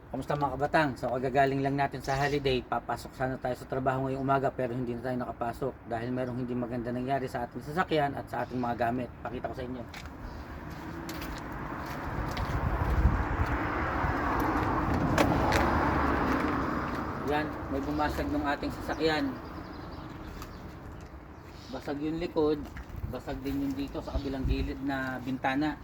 Kamusta mga kabatang? So kagagaling lang natin sa holiday, papasok sana tayo sa trabaho ngayong umaga pero hindi na tayo nakapasok dahil merong hindi maganda nangyari sa ating sasakyan at sa ating mga gamit. Pakita ko sa inyo. Yan, may bumasag ng ating sasakyan. Basag yung likod, basag din yung dito sa kabilang gilid na bintana.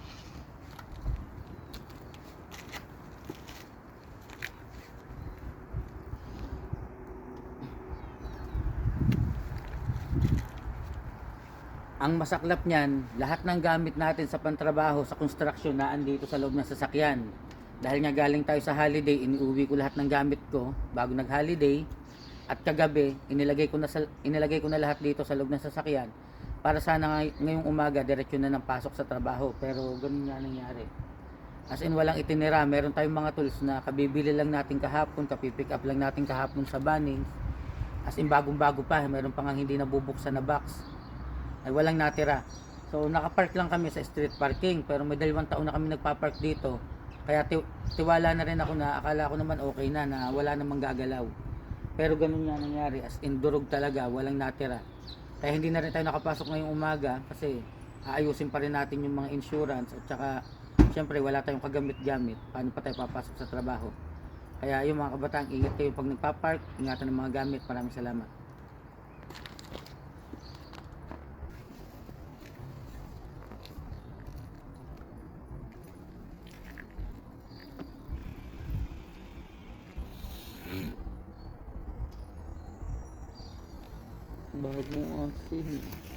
Ang masaklap niyan, lahat ng gamit natin sa pantrabaho sa construction na andito sa loob ng sasakyan. Dahil nga galing tayo sa holiday, iniuwi ko lahat ng gamit ko bago nag-holiday. At kagabi, inilagay ko na lahat dito sa loob ng sasakyan para sana ngayong umaga diretso na ng pasok sa trabaho. Pero ganun nga nangyari. As in walang itinira, meron tayong mga tools na kabibili lang natin kahapon, kapipick up lang natin kahapon sa Bunnings. As in bagong bago pa, meron pa nga hindi nabubuksan na box ay walang natira. So nakapark lang kami sa street parking pero may 2 taon na kami nagpa-park dito. Kaya tiwala na rin ako na akala ko naman okay na wala namang gagalaw. Pero ganun nga nangyari, as in durog talaga, walang natira. Kaya hindi na rin tayo nakapasok ngayong umaga kasi aayusin pa rin natin yung mga insurance at saka syempre wala tayong kagamit-gamit. Paano pa tayo papasok sa trabaho? Kaya yung mga kabataan, ingat kayo pag nagpa-park, ingatan ng mga gamit. Maraming salamat. Bago asin.